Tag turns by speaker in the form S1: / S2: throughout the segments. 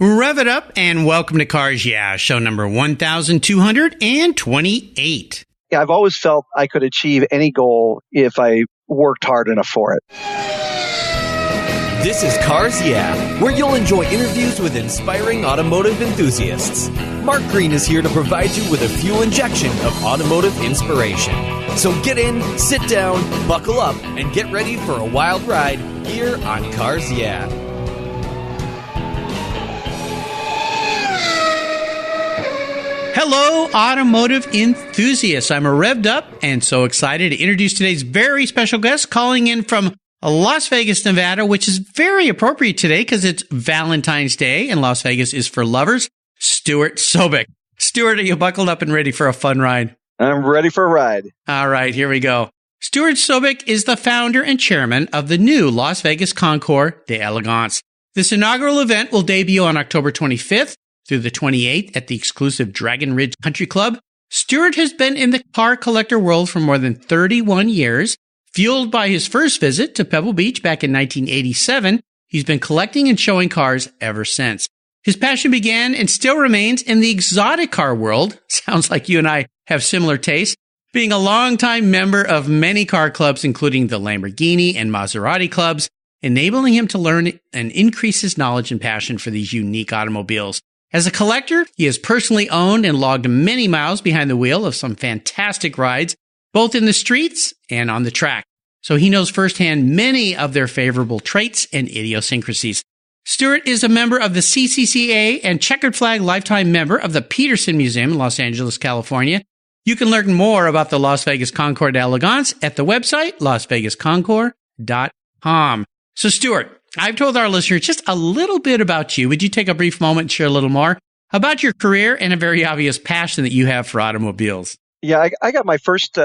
S1: Rev it up and welcome to Cars Yeah, show number 1228.
S2: Yeah, I've always felt I could achieve any goal if I worked hard enough for it.
S3: This is Cars Yeah, where you'll enjoy interviews with inspiring automotive enthusiasts. Mark Green is here to provide you with a fuel injection of automotive inspiration. So get in, sit down, buckle up, and get ready for a wild ride here on Cars Yeah.
S1: Hello, automotive enthusiasts. I'm revved up and so excited to introduce today's very special guest calling in from Las Vegas, Nevada, which is very appropriate today because it's Valentine's Day and Las Vegas is for lovers. Stuart Sobek. Stuart, are you buckled up and ready for a fun ride?
S2: I'm ready for a ride.
S1: All right, here we go. Stuart Sobek is the founder and chairman of the new Las Vegas Concours d'Elegance. This inaugural event will debut on October 25th through the 28th at the exclusive Dragon Ridge Country Club. Stuart has been in the car collector world for more than 31 years. Fueled by his first visit to Pebble Beach back in 1987, he's been collecting and showing cars ever since. His passion began and still remains in the exotic car world. Sounds like you and I have similar tastes. Being a longtime member of many car clubs, including the Lamborghini and Maserati clubs, enabling him to learn and increase his knowledge and passion for these unique automobiles. As a collector, he has personally owned and logged many miles behind the wheel of some fantastic rides, both in the streets and on the track. So he knows firsthand many of their favorable traits and idiosyncrasies. Stuart is a member of the CCCA and Checkered Flag Lifetime member of the Peterson Museum in Los Angeles, California. You can learn more about the Las Vegas Concours d'Elegance at the website, lasvegasconcours.com. So Stuart, I've told our listeners just a little bit about you. Would you take a brief moment and share a little more about your career and a very obvious passion that you have for automobiles?
S2: Yeah, I got my first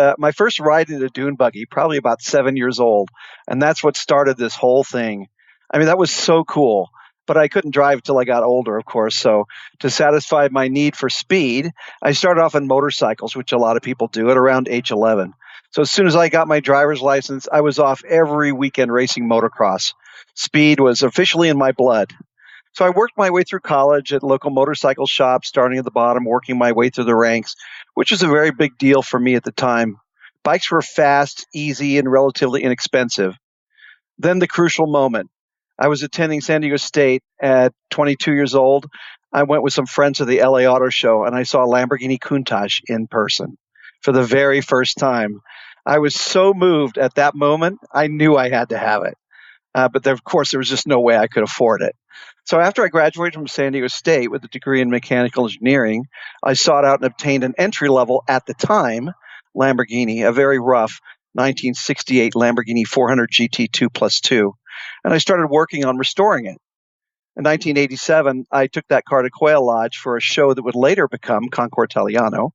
S2: ride in a dune buggy, probably about 7 years old, and that's what started this whole thing. I mean, that was so cool, but I couldn't drive till I got older, of course. So to satisfy my need for speed, I started off on motorcycles, which a lot of people do, at around age 11. So as soon as I got my driver's license, I was off every weekend racing motocross. Speed was officially in my blood. So I worked my way through college at local motorcycle shops, starting at the bottom, working my way through the ranks, which was a very big deal for me at the time. Bikes were fast, easy, and relatively inexpensive. Then the crucial moment. I was attending San Diego State at 22 years old. I went with some friends to the LA Auto Show, and I saw a Lamborghini Countach in person for the very first time. I was so moved at that moment, I knew I had to have it. But of course, there was just no way I could afford it. So after I graduated from San Diego State with a degree in mechanical engineering, I sought out and obtained an entry-level, at the time, Lamborghini, a very rough 1968 Lamborghini 400 GT2 plus 2, and I started working on restoring it. In 1987, I took that car to Quail Lodge for a show that would later become Concours Italiano,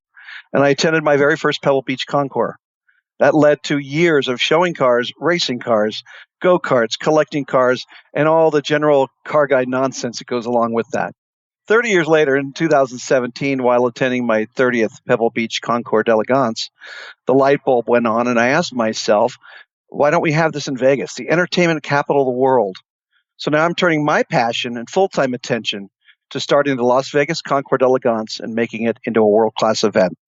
S2: and I attended my very first Pebble Beach Concours. That led to years of showing cars, racing cars, go-karts, collecting cars, and all the general car guy nonsense that goes along with that. 30 years later, in 2017, while attending my 30th Pebble Beach Concours d'Elegance, the light bulb went on, and I asked myself, why don't we have this in Vegas, the entertainment capital of the world? So now I'm turning my passion and full-time attention to starting the Las Vegas Concours d'Elegance and making it into a world-class event.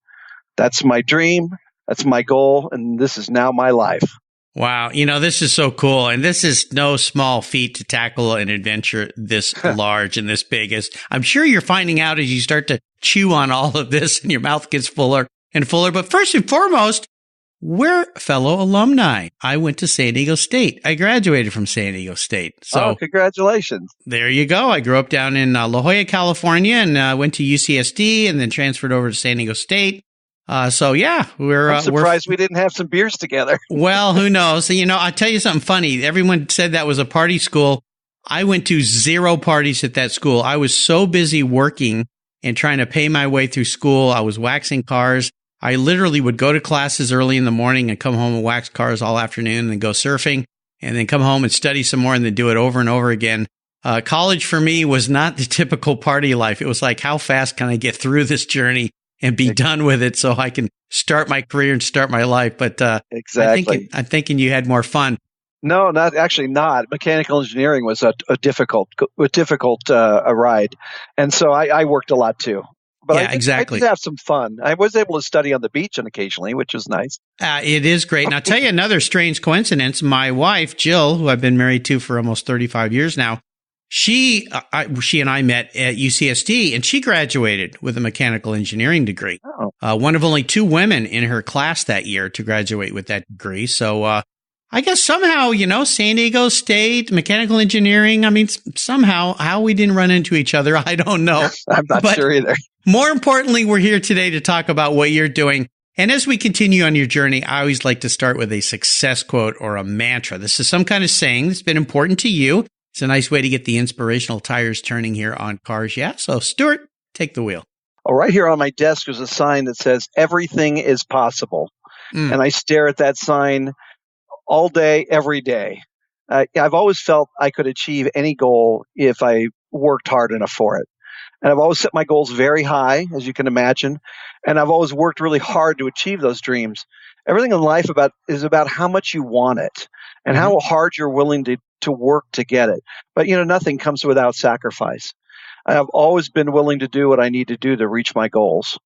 S2: That's my dream. That's my goal, and this is now my life.
S1: Wow. This is so cool. And this is no small feat to tackle an adventure this large and this big. As I'm sure you're finding out as you start to chew on all of this and your mouth gets fuller and fuller. But first and foremost, we're fellow alumni. I went to San Diego State. I graduated from San Diego State. So
S2: congratulations.
S1: There you go. I grew up down in La Jolla, California, and went to UCSD and then transferred over to San Diego State.
S2: I'm surprised we didn't have some beers together.
S1: Well, who knows? I'll tell you something funny. Everyone said that was a party school. I went to 0 parties at that school. I was so busy working and trying to pay my way through school. I was waxing cars. I literally would go to classes early in the morning and come home and wax cars all afternoon and then go surfing and then come home and study some more and then do it over and over again. College for me was not the typical party life. It was like, how fast can I get through this journey and be done with it so I can start my career and start my life? But
S2: exactly.
S1: I'm thinking you had more fun.
S2: No, not actually not. Mechanical engineering was a difficult ride, and so I worked a lot too. But
S1: Yeah,
S2: I did
S1: exactly.
S2: have some fun. I was able to study on the beach and occasionally, which was nice.
S1: It is great. And I'll tell you another strange coincidence. My wife, Jill, who I've been married to for almost 35 years now, she and I met at UCSD, and she graduated with a mechanical engineering degree.
S2: Oh,
S1: One of only 2 women in her class that year to graduate with that degree. So I guess somehow, San Diego State, mechanical engineering, I mean, somehow how we didn't run into each other, I don't know.
S2: I'm not sure either.
S1: More importantly, we're here today to talk about what you're doing. And as we continue on your journey, I always like to start with a success quote or a mantra. This is some kind of saying that's been important to you. It's a nice way to get the inspirational tires turning here on Cars Yeah. So, Stuart, take the wheel.
S2: Oh, right here on my desk is a sign that says "Everything is possible," and I stare at that sign all day, every day. I've always felt I could achieve any goal if I worked hard enough for it. And I've always set my goals very high, as you can imagine. And I've always worked really hard to achieve those dreams. Everything in life is about how much you want it and how hard you're willing to work to get it. But, nothing comes without sacrifice. I've always been willing to do what I need to do to reach my goals.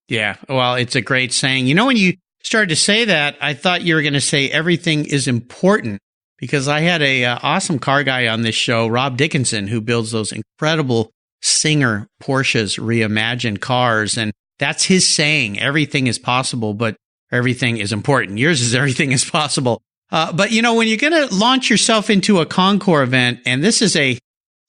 S1: Yeah, well, it's a great saying. When you started to say that, I thought you were going to say everything is important, because I had a awesome car guy on this show, Rob Dickinson, who builds those incredible Singer Porsches reimagined cars. And that's his saying. Everything is possible, but everything is important. Yours is everything is possible. But when you're going to launch yourself into a Concours event, and this is a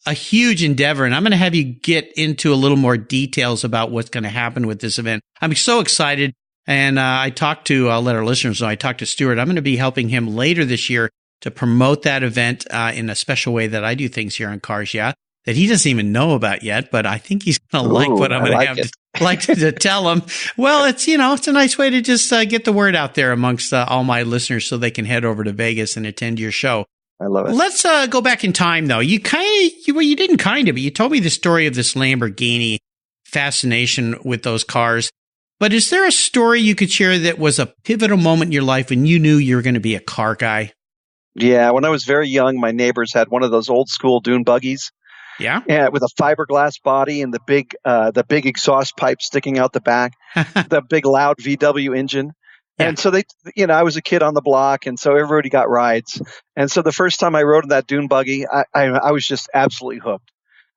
S1: huge endeavor, and I'm going to have you get into a little more details about what's going to happen with this event. I'm so excited. And I'll let our listeners know, I talked to Stuart. I'm going to be helping him later this year to promote that event in a special way that I do things here on Cars Yeah, that he doesn't even know about yet, but I think he's going to like what I'm going to have to tell him. Well, it's a nice way to just get the word out there amongst all my listeners so they can head over to Vegas and attend your show.
S2: I love it.
S1: Let's go back in time, though. You didn't kind of, but you told me the story of this Lamborghini fascination with those cars. But is there a story you could share that was a pivotal moment in your life when you knew you were going to be a car guy?
S2: Yeah, when I was very young, my neighbors had one of those old school dune buggies.
S1: Yeah,
S2: with a fiberglass body and the big exhaust pipe sticking out the back, the big loud VW engine. Yeah. And so I was a kid on the block, and so everybody got rides. And so the first time I rode in that dune buggy, I was just absolutely hooked.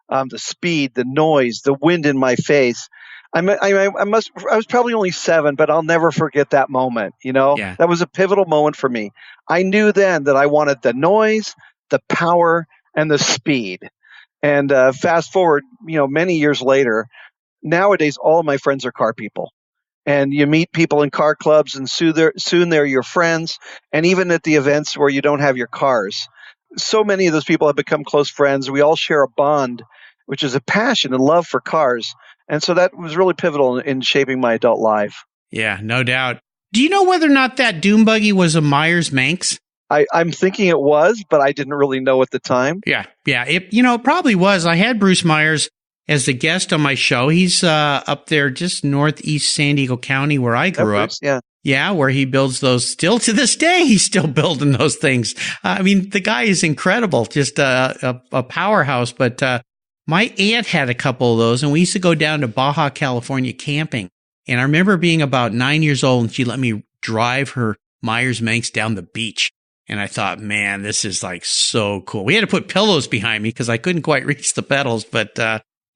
S2: The speed, the noise, the wind in my face. I was probably only 7, but I'll never forget that moment.
S1: Yeah.
S2: That was a pivotal moment for me. I knew then that I wanted the noise, the power, and the speed. And fast forward, many years later, nowadays all of my friends are car people. And you meet people in car clubs, and soon they're your friends. And even at the events where you don't have your cars, so many of those people have become close friends. We all share a bond, which is a passion and love for cars. And so that was really pivotal in shaping my adult life.
S1: Yeah, no doubt. Do you know whether or not that dune buggy was a Myers-Manx?
S2: I'm thinking it was, but I didn't really know at the time.
S1: Yeah. It probably was. I had Bruce Myers as the guest on my show. He's up there just northeast San Diego County where I grew up.
S2: Yeah.
S1: Yeah, where he builds those. Still to this day, he's still building those things. I mean, the guy is incredible, just a powerhouse. But my aunt had a couple of those, and we used to go down to Baja California camping. And I remember being about 9 years old, and she let me drive her Myers-Manx down the beach. And I thought, man, this is like so cool. We had to put pillows behind me because I couldn't quite reach the pedals. But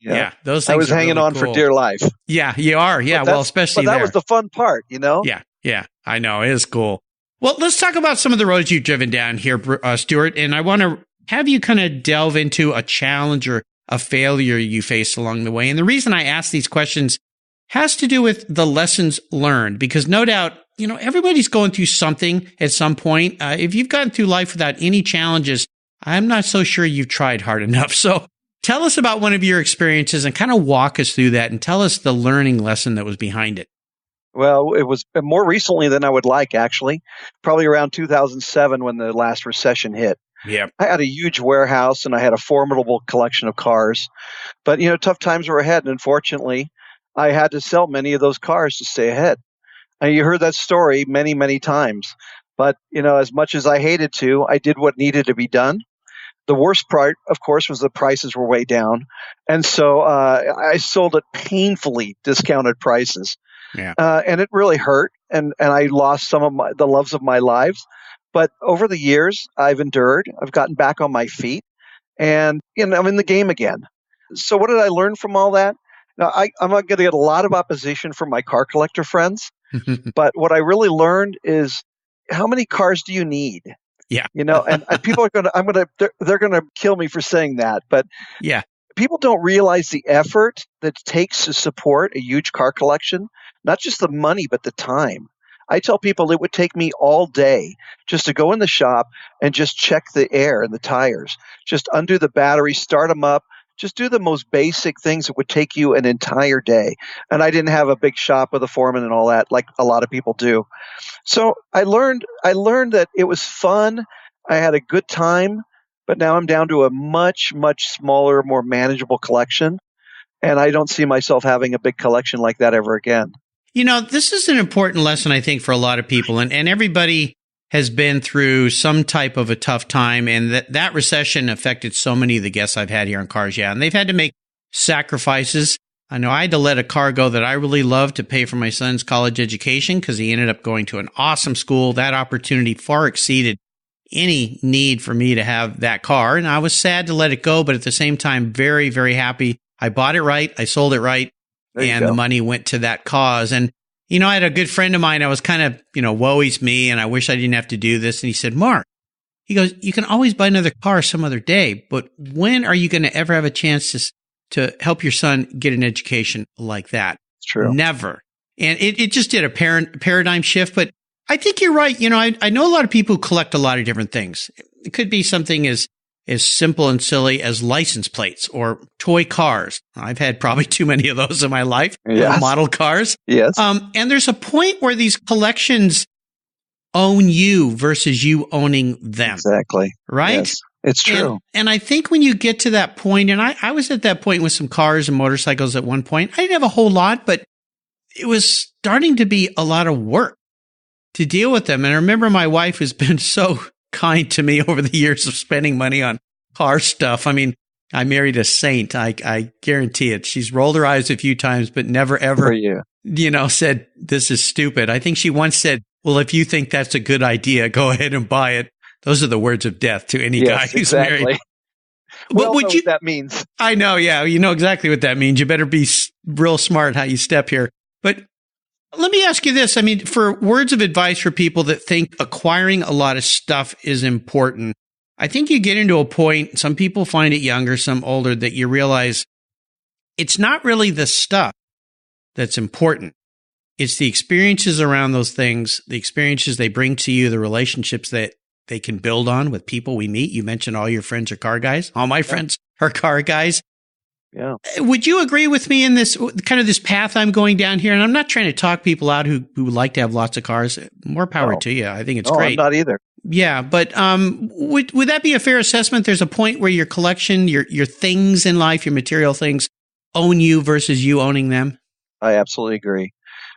S1: yeah, those things
S2: I was hanging
S1: really
S2: on
S1: cool.
S2: for dear life.
S1: Yeah, you are. Yeah, well, especially
S2: but that
S1: there.
S2: was the fun part,
S1: Yeah, I know. It is cool. Well, let's talk about some of the roads you've driven down here, Stuart. And I want to have you kind of delve into a challenge or a failure you faced along the way. And the reason I ask these questions has to do with the lessons learned, because no doubt, everybody's going through something at some point. If you've gotten through life without any challenges, I'm not so sure you've tried hard enough. So tell us about one of your experiences and kind of walk us through that and tell us the learning lesson that was behind it.
S2: Well, it was more recently than I would like, actually, probably around 2007 when the last recession hit.
S1: Yeah.
S2: I had a huge warehouse and I had a formidable collection of cars, but, tough times were ahead. And unfortunately, I had to sell many of those cars to stay ahead. And you heard that story many, many times. But, as much as I hated to, I did what needed to be done. The worst part, of course, was the prices were way down. And so I sold at painfully discounted prices.
S1: Yeah.
S2: And it really hurt. And I lost some of the loves of my lives. But over the years, I've endured. I've gotten back on my feet. And I'm in the game again. So what did I learn from all that? Now, I'm going to get a lot of opposition from my car collector friends. But what I really learned is, how many cars do you need?
S1: Yeah.
S2: And people are they're going to kill me for saying that. But
S1: yeah,
S2: people don't realize the effort that it takes to support a huge car collection, not just the money, but the time. I tell people it would take me all day just to go in the shop and just check the air and the tires, just undo the battery, start them up, just do the most basic things that would take you an entire day. And I didn't have a big shop with a foreman and all that like a lot of people do. So I learned that it was fun. I had a good time, but now I'm down to a much, much smaller, more manageable collection. And I don't see myself having a big collection like that ever again.
S1: This is an important lesson, I think, for a lot of people. And everybody has been through some type of a tough time. And that recession affected so many of the guests I've had here on Cars Yeah. And they've had to make sacrifices. I know I had to let a car go that I really loved to pay for my son's college education because he ended up going to an awesome school. That opportunity far exceeded any need for me to have that car. And I was sad to let it go, but at the same time, very, very happy. I bought it right. I sold it right. And the money went to that cause. And, I had a good friend of mine. I was kind of, woe is me. And I wish I didn't have to do this. And he said, Mark, he goes, you can always buy another car some other day. But when are you going to ever have a chance to help your son get an education like that?
S2: It's true.
S1: Never. And it just did a paradigm shift. But I think you're right. I know a lot of people who collect a lot of different things. It could be something as simple and silly as license plates or toy cars. I've had probably too many of those in my life.
S2: Yes.
S1: Model cars.
S2: Yes.
S1: And there's a point where these collections own you versus you owning them.
S2: Exactly.
S1: Right?
S2: Yes. It's true.
S1: And I think when you get to that point, and I was at that point with some cars and motorcycles at one point, I didn't have a whole lot, but it was starting to be a lot of work to deal with them. And I remember my wife has been so kind to me over the years of spending money on car stuff. I mean, I married a saint. I guarantee it. She's rolled her eyes a few times, but never ever, said, this is stupid. I think she once said, well, if you think that's a good idea, go ahead and buy it. Those are the words of death to any guy who's married.
S2: Well, what that means.
S1: I know. Yeah. You know exactly what that means. You better be real smart how you step here. But let me ask you this. I mean, for words of advice for people that think acquiring a lot of stuff is important, I think you get into a point, some people find it younger, some older, that you realize it's not really the stuff that's important. It's the experiences around those things, the experiences they bring to you, the relationships that they can build on with people we meet. You mentioned all your friends are car guys. All my friends are car guys.
S2: Yeah.
S1: Would you agree with me in this kind of this path I'm going down here? And I'm not trying to talk people out who like to have lots of cars. More power to you. I think it's great.
S2: I'm not either.
S1: Yeah, but would that be a fair assessment? There's a point where your collection, your things in life, your material things, own you versus you owning them.
S2: I absolutely agree,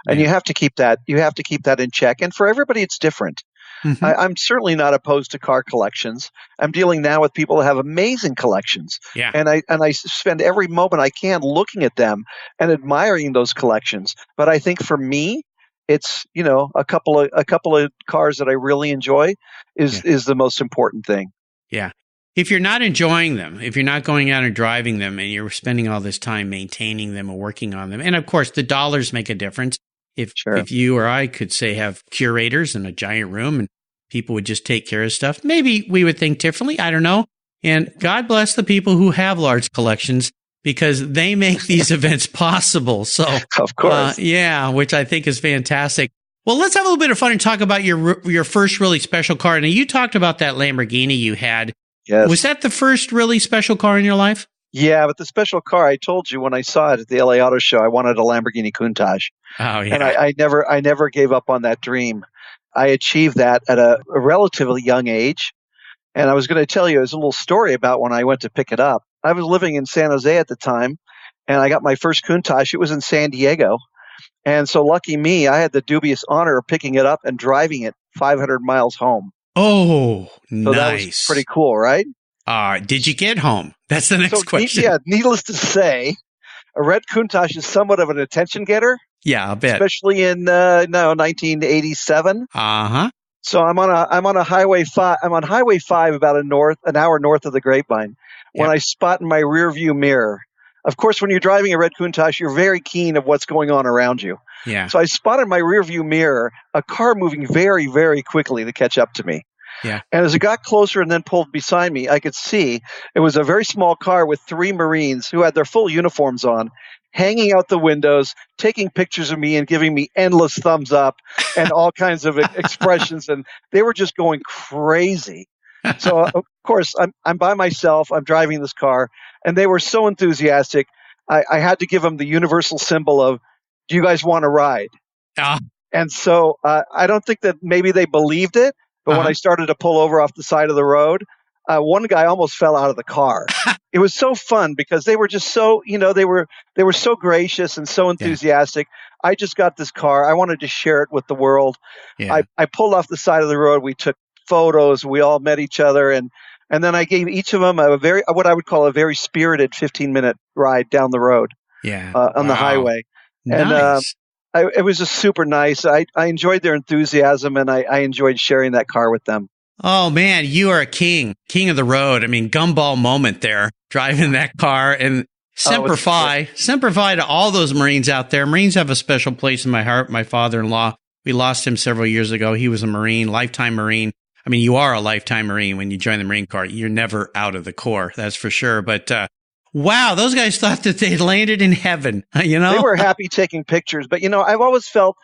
S2: and you have to keep that. You have to keep that in check. And for everybody, it's different. Mm-hmm. I'm certainly not opposed to car collections. I'm dealing now with people that have amazing collections, and I spend every moment I can looking at them and admiring those collections. But I think for me, it's a couple of cars that I really enjoy is the most important thing.
S1: Yeah. If you're not enjoying them, if you're not going out and driving them, and you're spending all this time maintaining them and working on them, and of course the dollars make a difference. If you or I could say have curators in a giant room and people would just take care of stuff, maybe we would think differently. I don't know. And God bless the people who have large collections because they make these events possible. So,
S2: of course,
S1: which I think is fantastic. Well, let's have a little bit of fun and talk about your first really special car. Now, you talked about that Lamborghini you had.
S2: Yes.
S1: Was that the first really special car in your life?
S2: Yeah, but the special car, I told you when I saw it at the LA Auto Show, I wanted a Lamborghini Countach.
S1: Oh, yeah.
S2: And I never gave up on that dream. I achieved that at a relatively young age. And I was going to tell you, there's a little story about when I went to pick it up. I was living in San Jose at the time, and I got my first Countach. It was in San Diego. And so lucky me, I had the dubious honor of picking it up and driving it 500 miles home.
S1: Oh,
S2: So that was
S1: nice.
S2: pretty cool, right?
S1: Did you get home? That's the next question.
S2: Needless to say, a red Countach is somewhat of an attention getter.
S1: Yeah, I'll bet.
S2: Especially in 1987.
S1: Uh-huh.
S2: So I'm on Highway 5. I'm on Highway 5 about an hour north of the Grapevine when I spot in my rear view mirror. Of course, when you're driving a red Countach, you're very keen of what's going on around you.
S1: Yeah.
S2: So I spotted in my rear view mirror a car moving very, very quickly to catch up to me.
S1: Yeah.
S2: And as it got closer and then pulled beside me, I could see it was a very small car with 3 Marines who had their full uniforms on, hanging out the windows, taking pictures of me and giving me endless thumbs up and all kinds of expressions. And they were just going crazy. So, of course, I'm by myself. I'm driving this car. And they were so enthusiastic. I had to give them the universal symbol of, do you guys want to ride? And so I don't think that maybe they believed it. But when I started to pull over off the side of the road, one guy almost fell out of the car. It was so fun because they were just so, they were so gracious and so enthusiastic. Yeah. I just got this car. I wanted to share it with the world. Yeah. I pulled off the side of the road. We took photos. We all met each other. And then I gave each of them what I would call a very spirited 15-minute ride down the road on the highway.
S1: Nice.
S2: And it was just super nice. I enjoyed their enthusiasm, and I enjoyed sharing that car with them.
S1: Oh, man, you are a king of the road. I mean, gumball moment there, driving that car. And Semper Fi to all those Marines out there. Marines have a special place in my heart. My father-in-law, we lost him several years ago. He was a Marine, lifetime Marine. I mean, you are a lifetime Marine when you join the Marine Corps. You're never out of the Corps, that's for sure. But wow, those guys thought that they'd landed in heaven, They
S2: were happy taking pictures, but I've always felt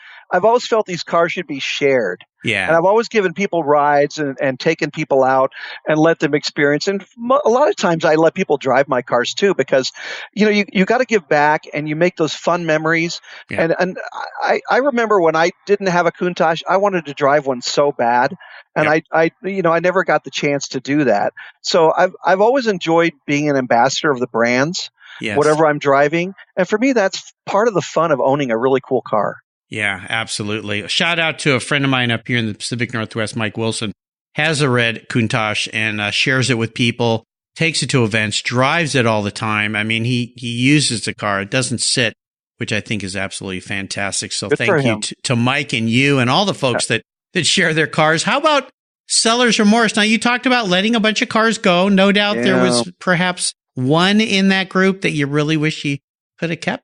S2: these cars should be shared.
S1: Yeah.
S2: And I've always given people rides and taken people out and let them experience. And a lot of times I let people drive my cars too, because, you got to give back and you make those fun memories. Yeah. And I remember when I didn't have a Countach, I wanted to drive one so bad. And I never got the chance to do that. So I've always enjoyed being an ambassador of the brands, whatever I'm driving. And for me, that's part of the fun of owning a really cool car.
S1: Yeah, absolutely. Shout out to a friend of mine up here in the Pacific Northwest, Mike Wilson, has a red Countach and shares it with people, takes it to events, drives it all the time. I mean, he uses the car. It doesn't sit, which I think is absolutely fantastic. So thank you to Mike and you and all the folks that share their cars. How about seller's remorse? Now, you talked about letting a bunch of cars go. No doubt there was perhaps one in that group that you really wish you could have kept.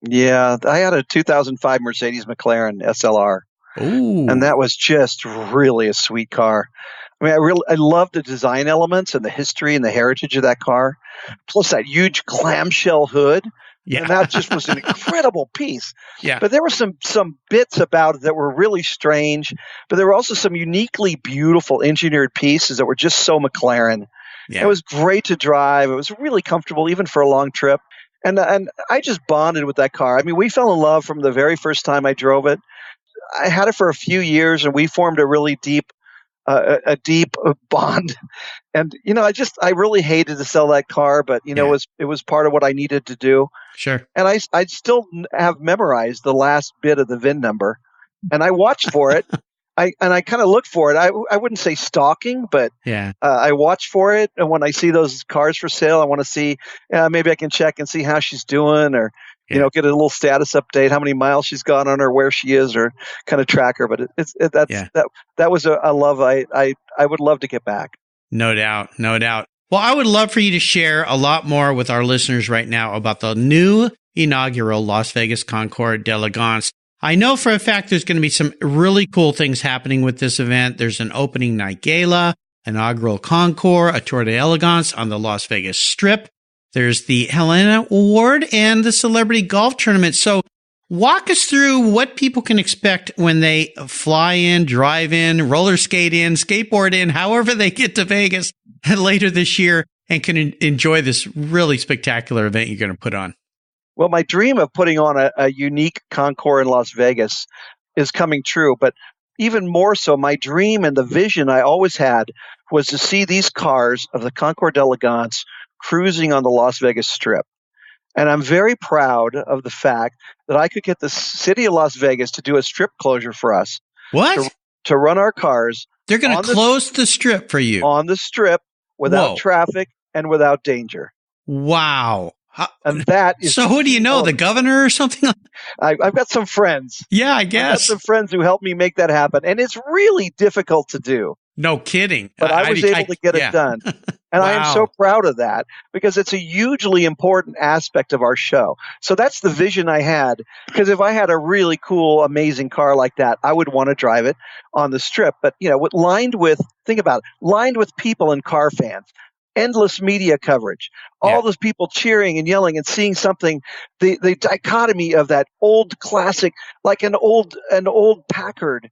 S2: Yeah, I had a 2005 Mercedes McLaren SLR.
S1: Ooh.
S2: And that was just really a sweet car. I mean, I love the design elements and the history and the heritage of that car, plus that huge clamshell hood. Yeah. And that just was an incredible piece.
S1: Yeah.
S2: But there were some bits about it that were really strange, but there were also some uniquely beautiful engineered pieces that were just so McLaren. Yeah. It was great to drive. It was really comfortable, even for a long trip. And I just bonded with that car. I mean, we fell in love from the very first time I drove it. I had it for a few years, and we formed a really deep bond. And I really hated to sell that car, but it was part of what I needed to do.
S1: Sure.
S2: And I still have memorized the last bit of the VIN number, and I watched for it. I kind of look for it. I wouldn't say stalking, but I watch for it. And when I see those cars for sale, I want to see maybe I can check and see how she's doing, or get a little status update, how many miles she's gone on, or where she is, or kind of track her. But that was a love I would love to get back.
S1: No doubt. Well, I would love for you to share a lot more with our listeners right now about the new inaugural Las Vegas Concours d'Elegance. I know for a fact there's going to be some really cool things happening with this event. There's an opening night gala, inaugural concours, a tour d'elegance on the Las Vegas Strip. There's the Helene Award and the Celebrity Golf Tournament. So walk us through what people can expect when they fly in, drive in, roller skate in, skateboard in, however they get to Vegas later this year and can enjoy this really spectacular event you're going to put on.
S2: Well, my dream of putting on a unique concours in Las Vegas is coming true. But even more so, my dream and the vision I always had was to see these cars of the Concours d'Elegance cruising on the Las Vegas Strip. And I'm very proud of the fact that I could get the city of Las Vegas to do a strip closure for us.
S1: What?
S2: to run our cars.
S1: They're going to close the strip for you.
S2: On the strip without
S1: Whoa.
S2: traffic and without danger.
S1: Wow.
S2: And that is
S1: so who do you know, the governor or something?
S2: I've got some friends.
S1: Yeah, I guess.
S2: I've got some friends who helped me make that happen. And it's really difficult to do.
S1: No kidding.
S2: But I was able to get it done. And I am so proud of that because it's a hugely important aspect of our show. So that's the vision I had. Because if I had a really cool, amazing car like that, I would want to drive it on the strip. But, lined with people and car fans. Endless media coverage, all those people cheering and yelling and seeing something, the dichotomy of that old classic, like an old Packard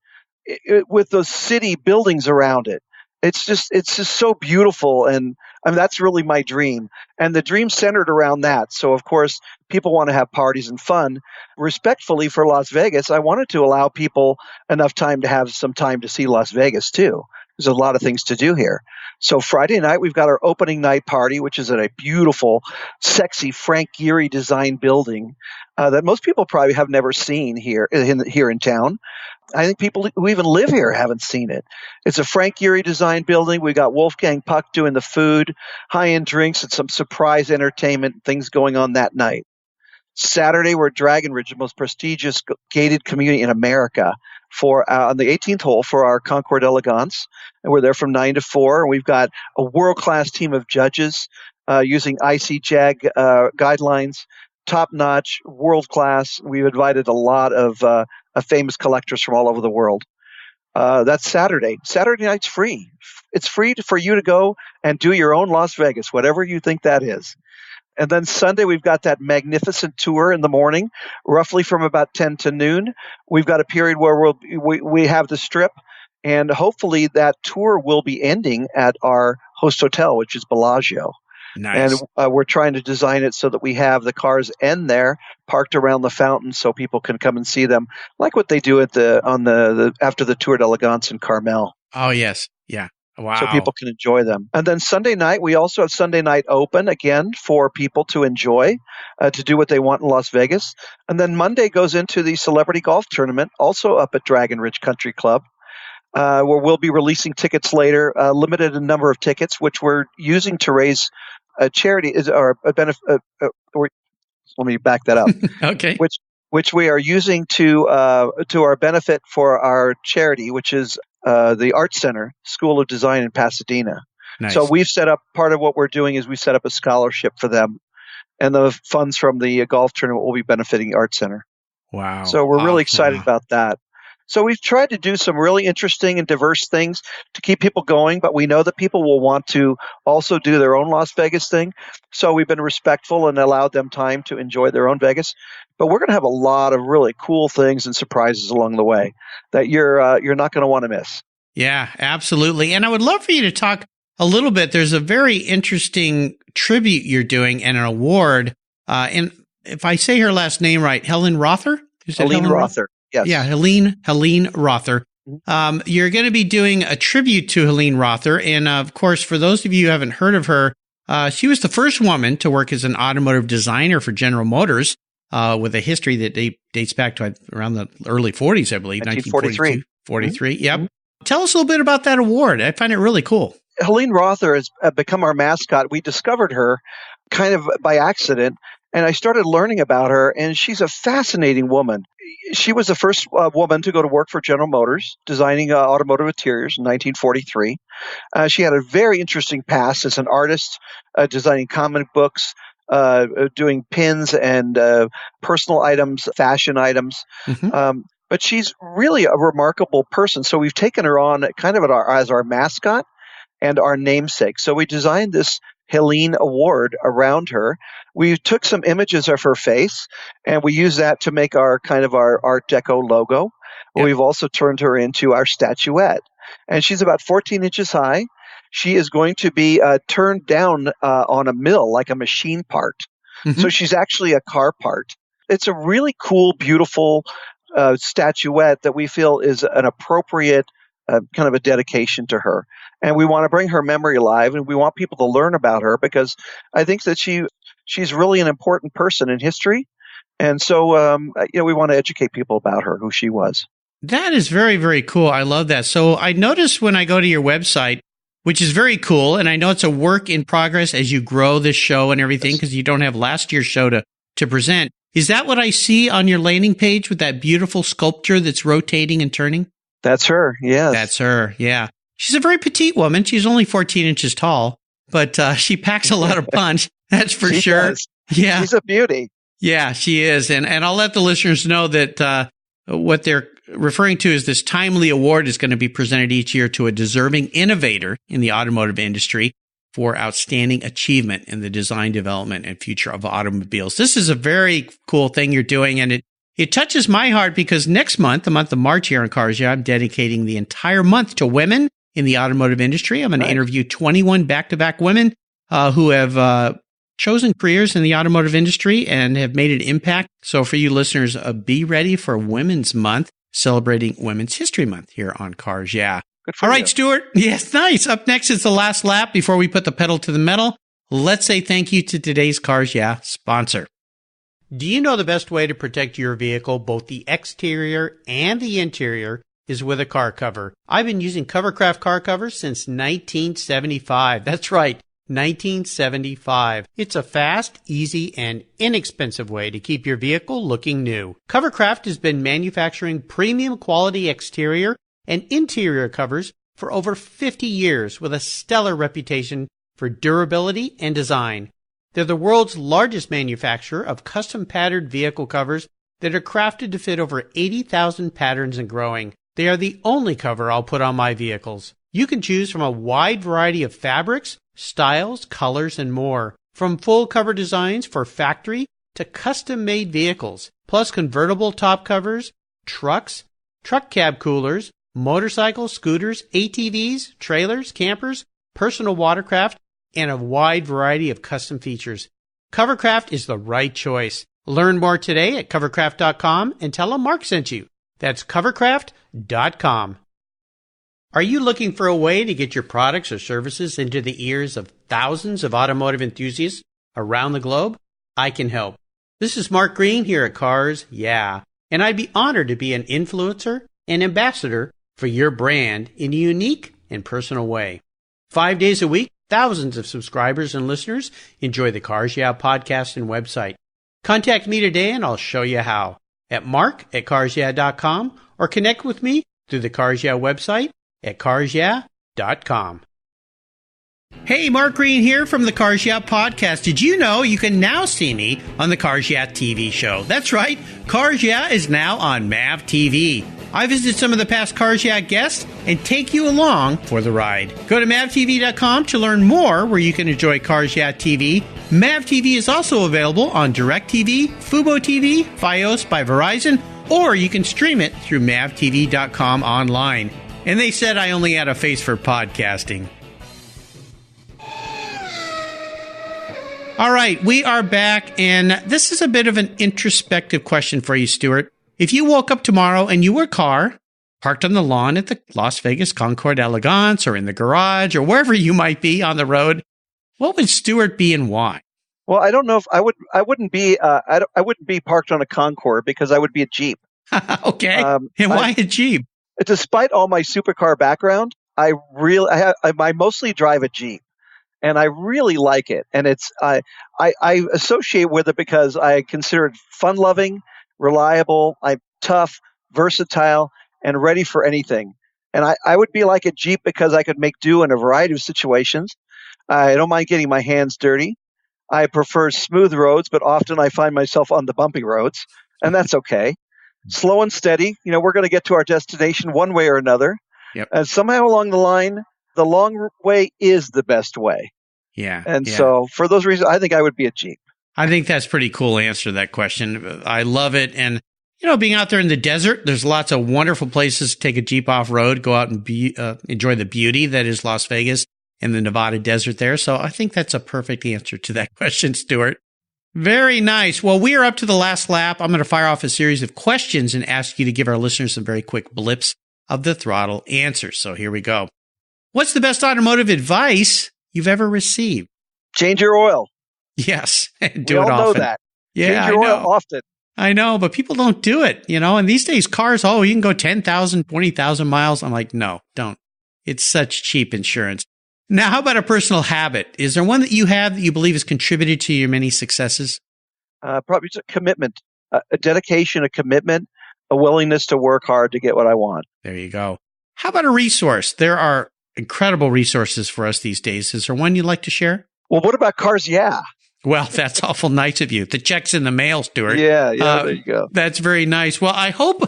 S2: with those city buildings around it. It's just so beautiful. And I mean, that's really my dream. And the dream centered around that. So, of course, people want to have parties and fun. Respectfully for Las Vegas, I wanted to allow people enough time to have some time to see Las Vegas, too. There's a lot of things to do here. So Friday night, we've got our opening night party, which is at a beautiful, sexy Frank Gehry design building that most people probably have never seen here in town. I think people who even live here haven't seen it. It's a Frank Gehry design building. We got Wolfgang Puck doing the food, high-end drinks, and some surprise entertainment things going on that night. Saturday, we're at Dragon Ridge, the most prestigious gated community in America, for on the 18th hole for our Concours d'Elegance. And we're there from 9 to 4. And we've got a world-class team of judges using ICJAG guidelines, top-notch, world-class. We've invited a lot of famous collectors from all over the world. That's Saturday. Saturday night's free. It's free for you to go and do your own Las Vegas, whatever you think that is. And then Sunday, we've got that magnificent tour in the morning, roughly from about 10 to noon. We've got a period where we have the strip, and hopefully that tour will be ending at our host hotel, which is Bellagio.
S1: Nice.
S2: And we're trying to design it so that we have the cars end there, parked around the fountain, so people can come and see them, like what they do at after the Tour d'Elegance in Carmel.
S1: Oh yes, yeah. Wow.
S2: So people can enjoy them. And then Sunday night, we also have Sunday night open again for people to enjoy, to do what they want in Las Vegas. And then Monday goes into the Celebrity Golf Tournament, also up at Dragon Ridge Country Club, where we'll be releasing tickets later, limited a number of tickets, which we're using to raise a charity, or a benefit. Let me back that up.
S1: Okay.
S2: Which we are using to our benefit for our charity, which is the Art Center School of Design in Pasadena.
S1: Nice.
S2: So we've set up, part of what we're doing is we set up a scholarship for them, and the funds from the golf tournament will be benefiting the Art Center.
S1: Wow.
S2: So we're really excited about that. So we've tried to do some really interesting and diverse things to keep people going, but we know that people will want to also do their own Las Vegas thing. So we've been respectful and allowed them time to enjoy their own Vegas. But we're going to have a lot of really cool things and surprises along the way that you're not going to want to miss.
S1: Yeah, absolutely. And I would love for you to talk a little bit. There's a very interesting tribute you're doing and an award. And if I say her last name right, Helene Rother?
S2: Helene Rother. Yes.
S1: Yeah, Helene Rother. You're going to be doing a tribute to Helene Rother. And of course, for those of you who haven't heard of her, she was the first woman to work as an automotive designer for General Motors, with a history that dates back to around the early 40s, I believe.
S2: 1943.
S1: 43. Yep. Tell us a little bit about that award. I find it really cool.
S2: Helene Rother has become our mascot. We discovered her kind of by accident, and I started learning about her, and she's a fascinating woman. She was the first woman to go to work for General Motors, designing automotive interiors in 1943. She had a very interesting past as an artist, designing comic books, doing pins and personal items, fashion items.
S1: Mm-hmm.
S2: But she's really a remarkable person. So we've taken her on kind of as our mascot and our namesake. So we designed this Helene Award around her. We took some images of her face, and we used that to make our Art Deco logo. Yep. We've also turned her into our statuette. And she's about 14 inches high. She is going to be turned down on a mill, like a machine part. Mm-hmm. So she's actually a car part. It's a really cool, beautiful statuette that we feel is an appropriate kind of a dedication to her. And we want to bring her memory alive, and we want people to learn about her because I think that she's really an important person in history. And so, we want to educate people about her, who she was.
S1: That is very, very cool. I love that. So I noticed when I go to your website, which is very cool, and I know it's a work in progress as you grow this show and everything, because you don't have last year's show to present. Is that what I see on your landing page with that beautiful sculpture that's rotating and turning?
S2: That's her, yes.
S1: That's her, yeah. She's a very petite woman. She's only 14 inches tall, but she packs a lot of punch. That's for sure.
S2: Does.
S1: Yeah.
S2: She's a beauty.
S1: Yeah, she is. And I'll let the listeners know that what they're referring to is this timely award is going to be presented each year to a deserving innovator in the automotive industry for outstanding achievement in the design, development, and future of automobiles. This is a very cool thing you're doing, and it touches my heart because next month, the month of March here on Cars Yeah, I'm dedicating the entire month to women in the automotive industry. I'm going to interview 21 back-to-back women who have chosen careers in the automotive industry and have made an impact. So for you listeners, be ready for Women's Month, celebrating Women's History Month here on Cars Yeah. All right, Stuart. Yes, nice. Up next is the last lap before we put the pedal to the metal. Let's say thank you to today's Cars Yeah sponsor. Do you know the best way to protect your vehicle, both the exterior and the interior, is with a car cover? I've been using Covercraft car covers since 1975. That's right. 1975. It's a fast, easy, and inexpensive way to keep your vehicle looking new. Covercraft has been manufacturing premium quality exterior and interior covers for over 50 years with a stellar reputation for durability and design. They're the world's largest manufacturer of custom patterned vehicle covers that are crafted to fit over 80,000 patterns and growing. They are the only cover I'll put on my vehicles. You can choose from a wide variety of fabrics, styles, colors, and more. From full cover designs for factory to custom-made vehicles, plus convertible top covers, trucks, truck cab coolers, motorcycles, scooters, ATVs, trailers, campers, personal watercraft, and a wide variety of custom features. Covercraft is the right choice. Learn more today at covercraft.com and tell them Mark sent you. That's covercraft.com. Are you looking for a way to get your products or services into the ears of thousands of automotive enthusiasts around the globe? I can help. This is Mark Green here at Cars Yeah, and I'd be honored to be an influencer and ambassador for your brand in a unique and personal way. 5 days a week, thousands of subscribers and listeners enjoy the Cars Yeah podcast and website. Contact me today and I'll show you how at mark@carsyeah.com or connect with me through the Cars Yeah website at carsyeah.com. Hey, Mark Green here from the Cars Yeah podcast. Did you know you can now see me on the Cars Yeah TV show? That's right. Cars Yeah is now on MAV TV. I visit some of the past Cars Yeah guests and take you along for the ride. Go to mavtv.com to learn more where you can enjoy Cars Yeah TV. MAV TV is also available on DirecTV, Fubo TV, Fios by Verizon, or you can stream it through mavtv.com online. And they said I only had a face for podcasting. All right, we are back, and this is a bit of an introspective question for you, Stuart. If you woke up tomorrow and you were a car parked on the lawn at the Las Vegas Concours Elegance or in the garage or wherever you might be on the road, what would Stuart be and why?
S2: Well, I don't know if I wouldn't be parked on a Concours because I would be a Jeep.
S1: Okay. And why a Jeep?
S2: Despite all my supercar background, I mostly drive a Jeep. And I really like it. And I associate with it because I consider it fun-loving, reliable, I'm tough, versatile, and ready for anything. And I would be like a Jeep because I could make do in a variety of situations. I don't mind getting my hands dirty. I prefer smooth roads, but often I find myself on the bumpy roads, and that's okay. Slow and steady. We're going to get to our destination one way or another.
S1: Yep.
S2: And somehow along the line, the long way is the best way.
S1: Yeah.
S2: So for those reasons, I think I would be a Jeep.
S1: I think that's a pretty cool answer to that question. I love it. And, being out there in the desert, there's lots of wonderful places to take a Jeep off-road, go out and enjoy the beauty that is Las Vegas and the Nevada desert there. So I think that's a perfect answer to that question, Stuart. Very nice. Well, we are up to the last lap. I'm going to fire off a series of questions and ask you to give our listeners some very quick blips of the throttle answers. So here we go. What's the best automotive advice you've ever received?
S2: Change your oil.
S1: Yes.
S2: We all know that.
S1: Yeah,
S2: Change your oil often.
S1: I know, but people don't do it, and these days cars, you can go 10,000, 20,000 miles. I'm like, no, don't. It's such cheap insurance. Now, how about a personal habit? Is there one that you have that you believe has contributed to your many successes?
S2: Probably just a commitment, a dedication, a commitment, a willingness to work hard to get what I want.
S1: There you go. How about a resource? There are incredible resources for us these days. Is there one you'd like to share?
S2: Well, what about Cars Yeah?
S1: Well, that's awful nice of you. The check's in the mail, Stuart.
S2: Yeah, there you go.
S1: That's very nice. Well, I hope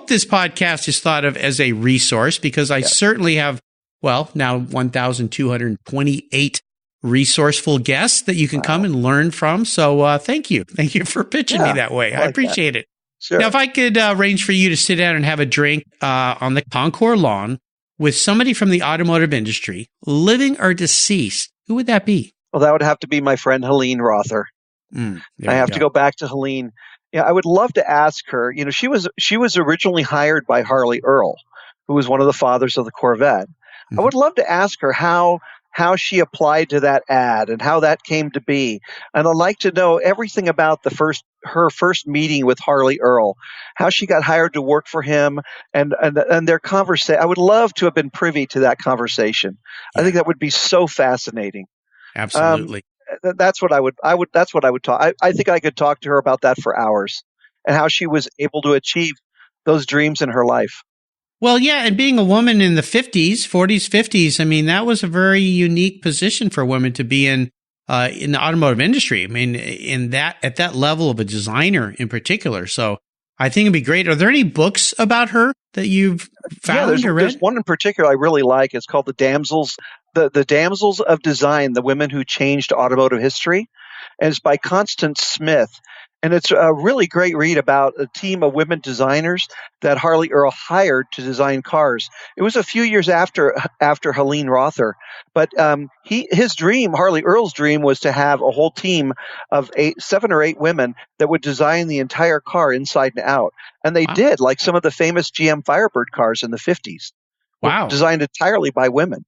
S1: this podcast is thought of as a resource because I certainly have, now 1,228 resourceful guests that you can come and learn from. So thank you. Thank you for pitching me that way. I appreciate it.
S2: Sure.
S1: Now, if I could arrange for you to sit down and have a drink on the Concours lawn with somebody from the automotive industry, living or deceased, who would that be?
S2: Well, that would have to be my friend Helene Rother. I have to go back to Helene. Yeah, I would love to ask her. She was originally hired by Harley Earl, who was one of the fathers of the Corvette. I would love to ask her how she applied to that ad and how that came to be. And I'd like to know everything about her first meeting with Harley Earl, how she got hired to work for him, and their conversation. I would love to have been privy to that conversation. I think that would be so fascinating.
S1: Absolutely.
S2: That's what I would talk. I think I could talk to her about that for hours and how she was able to achieve those dreams in her life.
S1: Well, yeah, and being a woman in the 40s, 50s, I mean, that was a very unique position for women to be in the automotive industry. I mean, at that level of a designer in particular. So I think it'd be great. Are there any books about her that you've found or read?
S2: There's one in particular I really like. It's called The Damsels of Design, the Women Who Changed Automotive History. And it's by Constance Smith. And it's a really great read about a team of women designers that Harley Earl hired to design cars. It was a few years after Helene Rother, but Harley Earl's dream, was to have a whole team of 7 or 8 women that would design the entire car inside and out. And they did, like some of the famous GM Firebird cars in the 50s.
S1: Wow.
S2: Designed entirely by women.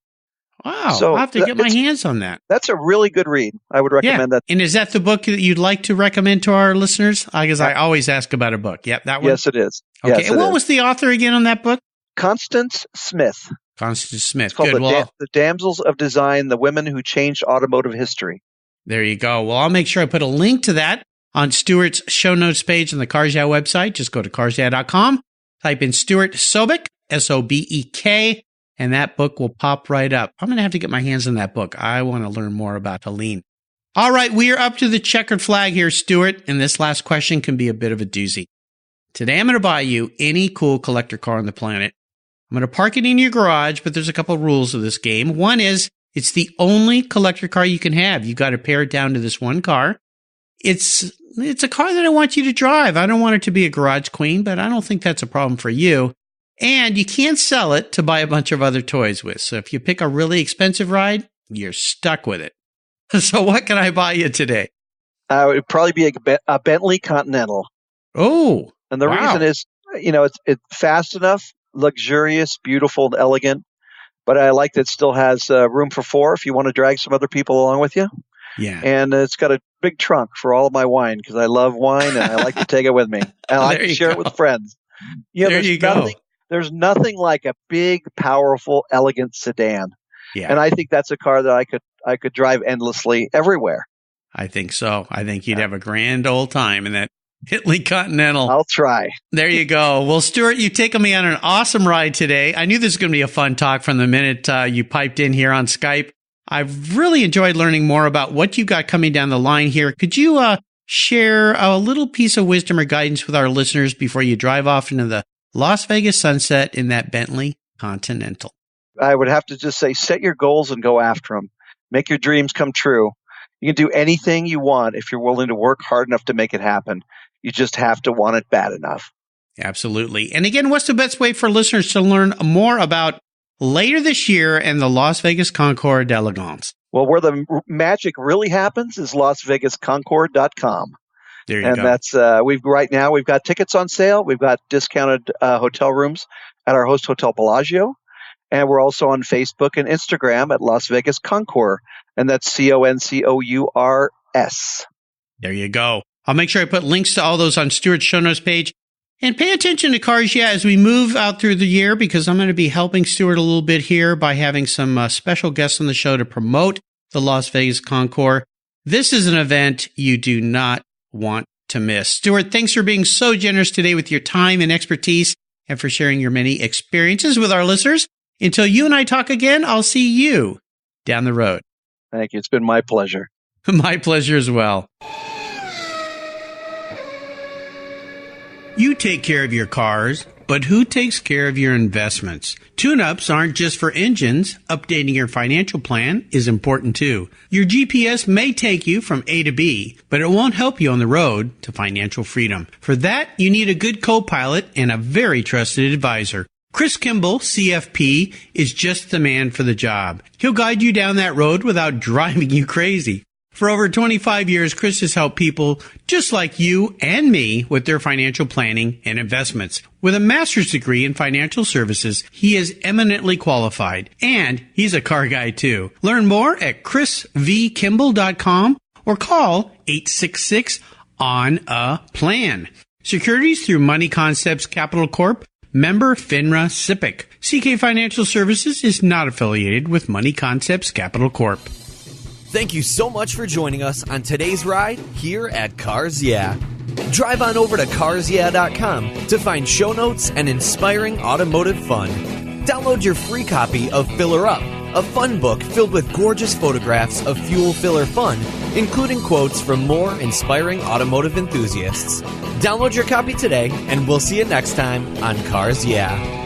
S1: Wow. So I'll have to get my hands on that.
S2: That's a really good read. I would recommend that.
S1: And is that the book that you'd like to recommend to our listeners? Because I always ask about a book. Yep, that one?
S2: Yes, it is.
S1: Okay.
S2: Yes,
S1: and what was the author again on that book?
S2: Constance Smith.
S1: Constance Smith.
S2: It's called
S1: Good.
S2: The Damsels of Design, the Women Who Changed Automotive History.
S1: There you go. Well, I'll make sure I put a link to that on Stuart's show notes page on the Cars Yeah website. Just go to carsyeah.com, type in Stuart Sobek, Sobek, and that book will pop right up. I'm going to have to get my hands on that book. I want to learn more about Helene. All right, we are up to the checkered flag here, Stuart, and this last question can be a bit of a doozy. Today, I'm going to buy you any cool collector car on the planet. I'm going to park it in your garage, but there's a couple of rules of this game. One is it's the only collector car you can have. You got to pare it down to this one car. It's a car that I want you to drive. I don't want it to be a garage queen, but I don't think that's a problem for you. And you can't sell it to buy a bunch of other toys with. So if you pick a really expensive ride, you're stuck with it. So what can I buy you today?
S2: It would probably be a Bentley Continental.
S1: Oh,
S2: and the reason is, it's fast enough, luxurious, beautiful, and elegant. But I like that it still has room for 4 if you want to drag some other people along with you.
S1: Yeah.
S2: And it's got a big trunk for all of my wine because I love wine and I like to take it with me. And I like to share it with friends.
S1: There you go.
S2: There's nothing like a big, powerful, elegant sedan.
S1: Yeah.
S2: And I think that's a car that I could drive endlessly everywhere.
S1: I think so. I think you'd have a grand old time in that Bentley Continental.
S2: I'll try.
S1: There you go. Well, Stuart, you've taken me on an awesome ride today. I knew this was going to be a fun talk from the minute you piped in here on Skype. I've really enjoyed learning more about what you got coming down the line here. Could you share a little piece of wisdom or guidance with our listeners before you drive off into the Las Vegas sunset in that Bentley Continental?
S2: I would have to just say, set your goals and go after them. Make your dreams come true. You can do anything you want if you're willing to work hard enough to make it happen. You just have to want it bad enough.
S1: Absolutely. And again, what's the best way for listeners to learn more about later this year and the Las Vegas Concours d'Elegance?
S2: Well, where the magic really happens is LasVegasConcours.com.
S1: There you go.
S2: And that's we've got tickets on sale. We've got discounted hotel rooms at our host hotel Bellagio, and we're also on Facebook and Instagram at Las Vegas Concours, and that's CONCOURS.
S1: There you go. I'll make sure I put links to all those on Stuart's show notes page. And pay attention to Cars Yeah as we move out through the year, because I'm going to be helping Stuart a little bit here by having some special guests on the show to promote the Las Vegas Concours. This is an event you do not want to miss. Stuart, thanks for being so generous today with your time and expertise and for sharing your many experiences with our listeners. Until you and I talk again, I'll see you down the road.
S2: Thank you. It's been my pleasure.
S1: My pleasure as well. You take care of your cars, but who takes care of your investments? Tune-ups aren't just for engines. Updating your financial plan is important too. Your GPS may take you from A to B, but it won't help you on the road to financial freedom. For that, you need a good co-pilot and a very trusted advisor. Chris Kimball, CFP, is just the man for the job. He'll guide you down that road without driving you crazy. For over 25 years, Chris has helped people just like you and me with their financial planning and investments. With a master's degree in financial services, he is eminently qualified, and he's a car guy too. Learn more at chrisvkimball.com or call 866-ON-A-PLAN. Securities through Money Concepts Capital Corp. Member FINRA SIPC. CK Financial Services is not affiliated with Money Concepts Capital Corp.
S3: Thank you so much for joining us on today's ride here at Cars Yeah. Drive on over to carsyeah.com to find show notes and inspiring automotive fun. Download your free copy of Filler Up, a fun book filled with gorgeous photographs of fuel filler fun, including quotes from more inspiring automotive enthusiasts. Download your copy today, and we'll see you next time on Cars Yeah.